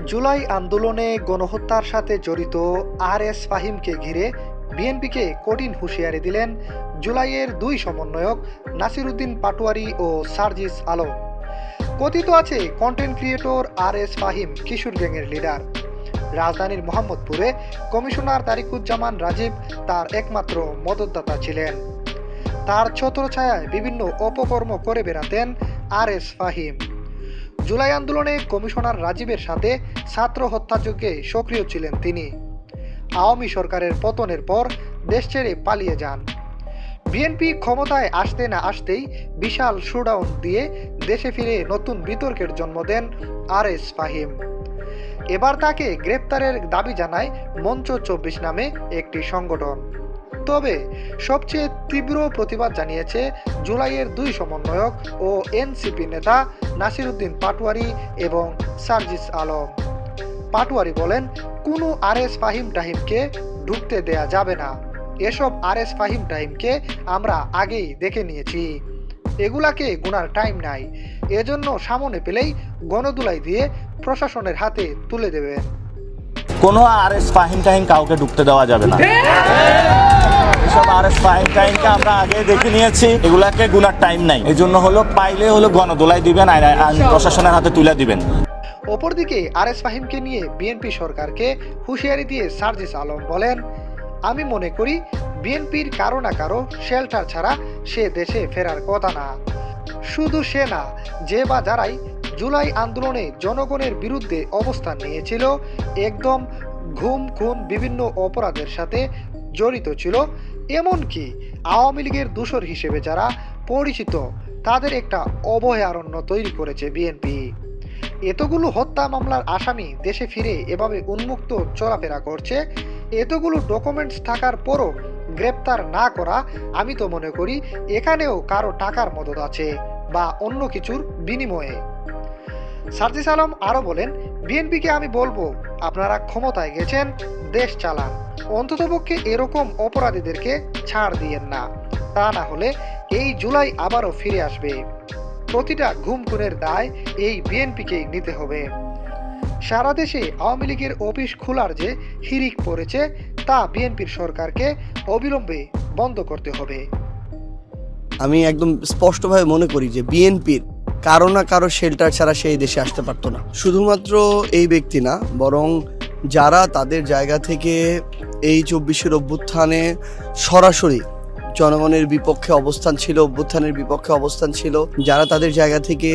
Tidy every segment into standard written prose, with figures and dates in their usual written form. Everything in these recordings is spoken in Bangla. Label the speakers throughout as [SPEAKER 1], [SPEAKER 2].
[SPEAKER 1] জুলাই আন্দোলনে গণহত্যার সাথে জড়িত আর.এস. ফাহিমকে ঘিরে বিএনপিকে কঠিন হুঁশিয়ারি দিলেন জুলাইয়ের দুই সমন্বয়ক নাসিরউদ্দিন পাটোয়ারী ও সার্জিস আলম। কথিত আছে কন্টেন্ট ক্রিয়েটর আর.এস. ফাহিম কিশোর গ্যাংয়ের লিডার। রাজধানীর মোহাম্মদপুরে কমিশনার তারিকুজ্জামান রাজীব তার একমাত্র মদতদাতা ছিলেন। তার ছত্রছায়ায় বিভিন্ন অপকর্ম করে বেড়াতেন আর.এস. ফাহিম। জুলাই আন্দোলনে কমিশনার রাজীবের সাথে ছাত্র হত্যাযজ্ঞে সক্রিয় ছিলেন তিনি। আওয়ামী সরকারের পতনের পর দেশ ছেড়ে পালিয়ে যান। বিএনপি ক্ষমতায় আসতে না আসতেই বিশাল শোডাউন দিয়ে দেশে ফিরে নতুন বিতর্কের জন্ম দেন আর.এস. ফাহিম। এবার তাকে গ্রেপ্তারের দাবি জানায় মঞ্চ ২৪ নামে একটি সংগঠন। তবে সবচেয়ে তীব্র প্রতিবাদ জানিয়েছে জুলাইয়ের দুই সমন্বয়ক ও এনসিপি নেতা নাসিরউদ্দিন পাটোয়ারী এবং সার্জিস আলম। পাটোয়ারী বলেন, কোনো আর.এস. ফাহিম টাহিমকে ঢুকতে দেয়া যাবে না। এসব আর.এস. ফাহিম টাহিমকে আমরা আগেই দেখে নিয়েছি, এগুলাকে গুনার টাইম নাই। এজন্য সামনে পেলেই গণদুলাই দিয়ে প্রশাসনের হাতে তুলে দেবেন।
[SPEAKER 2] কোনো আর.এস. ফাহিম টাহিম কাউকে ঢুকতে দেওয়া যাবে না। এসব আর.এস. ফাহিম টাহিমকে আমরা আগে দেখে নিয়েছি, এগুলাকে গুনার টাইম নাই। এই জন্য পাইলে গণদোলাই দিবেন, আইন প্রশাসনের হাতে তুলে দিবেন।
[SPEAKER 1] অপরদিকে আর.এস. ফাহিমকে নিয়ে বিএনপি সরকারকে হুঁশিয়ারি দিয়ে সার্জিস আলম বলেন, আমি মনে করি বিএনপির কারো না কারো শেল্টার ছাড়া সে দেশে ফেরার কথা না। শুধু সে না, যে বা যারাই জুলাই আন্দোলনে জনগণের বিরুদ্ধে অবস্থান নিয়েছিল, একদম গুম খুন বিভিন্ন অপরাধের সাথে জড়িত ছিল, এমনকি আওয়ামী লীগের দোসর হিসেবে যারা পরিচিত, তাদের একটা অভয়ারণ্য তৈরি করেছে বিএনপি। এতগুলো হত্যা মামলার আসামি দেশে ফিরে এভাবে উন্মুক্ত চলাফেরা করছে, এতগুলো ডকুমেন্টস থাকার পরও গ্রেপ্তার না করা, আমি তো মনে করি এখানেও কারো টাকার মদত আছে বা অন্য কিছুর বিনিময়ে। সার্জিস আলম আরও বলেন, বিএনপিকে আমি বলবো, আপনারা ক্ষমতায় গেছেন, দেশ চালান, অন্ততপক্ষে এরকম অপরাধীদেরকে ছাড় দিয়েন না। তা না হলে এই জুলাই আবারও ফিরে আসবে। প্রতিটা গুম খুনের দায় এই বিএনপিকেই নিতে হবে। সারা দেশে আওয়ামী লীগের অফিস খোলার যে হিড়িক পড়েছে, তা বিএনপির সরকারকে অবিলম্বে বন্ধ করতে হবে।
[SPEAKER 3] আমি একদম স্পষ্টভাবে মনে করি যে বিএনপির কারো না কারো শেল্টার ছাড়া সেই দেশে আসতে পারতো না। শুধুমাত্র এই ব্যক্তি না, বরং যারা তাদের জায়গা থেকে এই ২৪-এর অভ্যুত্থানে সরাসরি জনগণের বিপক্ষে অবস্থান ছিল, অভ্যুত্থানের বিপক্ষে অবস্থান ছিল, যারা তাদের জায়গা থেকে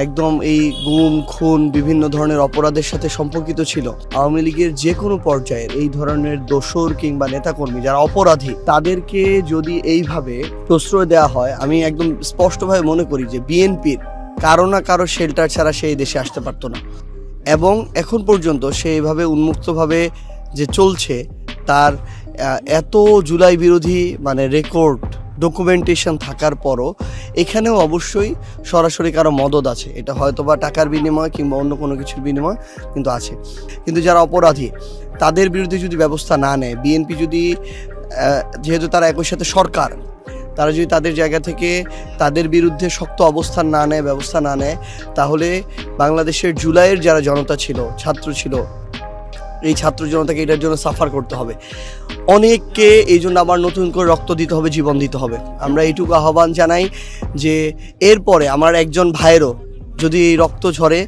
[SPEAKER 3] একদম এই গুম খুন বিভিন্ন ধরনের অপরাধের সাথে সম্পর্কিত ছিল, আওয়ামী লীগের যে কোনো পর্যায়ের এই ধরনের দোসর কিংবা নেতাকর্মী যারা অপরাধী, তাদেরকে যদি এইভাবে প্রশ্রয় দেওয়া হয়, আমি একদম স্পষ্টভাবে মনে করি যে বিএনপির কারো না কারো শেল্টার ছাড়া সেই দেশে আসতে পারতো না। এবং এখন পর্যন্ত সেইভাবে উন্মুক্তভাবে যে চলছে, তার এত জুলাই বিরোধী রেকর্ড ডকুমেন্টেশন থাকার পরও এখানেও অবশ্যই সরাসরি কারো মদত আছে। এটা হয়তো বা টাকার বিনিময় কিংবা অন্য কোনো কিছুর বিনিময় কিন্তু আছে। কিন্তু যারা অপরাধী, তাদের বিরুদ্ধে যদি ব্যবস্থা না নেয়, বিএনপি যদি, যেহেতু তারা একই সাথে সরকার, তারা যদি তাদের জায়গা থেকে তাদের বিরুদ্ধে শক্ত অবস্থান না নেয়, ব্যবস্থা না নেয়, তাহলে বাংলাদেশের জুলাইয়ের যারা জনতা ছিল, ছাত্র ছিল, এই ছাত্র জনতাকে এটার জন্য সাফার করতে হবে। অনেককে এই জন্য আবার নতুন করে রক্ত দিতে হবে, জীবন দিতে হবে। আমরা এইটুকু আহ্বান জানাই যে এরপরে আমার একজন ভাইয়েরও যদি এই রক্ত ঝরে,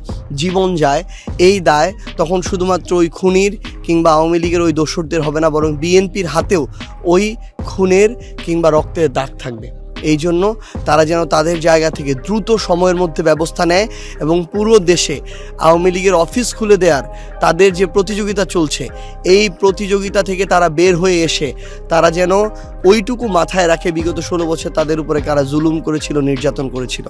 [SPEAKER 3] জীবন যায়, এই দায় তখন শুধুমাত্র ওই খুনির কিংবা আওয়ামী লীগের ওই দোসরদের হবে না, বরং বিএনপির হাতেও ওই খুনের কিংবা রক্তের দাগ থাকবে। এই জন্য তারা যেন তাদের জায়গা থেকে দ্রুত সময়ের মধ্যে ব্যবস্থা নেয় এবং পুরো দেশে আওয়ামী লীগের অফিস খুলে দেওয়ার তাদের যে প্রতিযোগিতা চলছে, এই প্রতিযোগিতা থেকে তারা বের হয়ে এসে তারা যেন ওইটুকু মাথায় রাখে বিগত ১৬ বছর তাদের উপরে কারা জুলুম করেছিল, নির্যাতন করেছিল।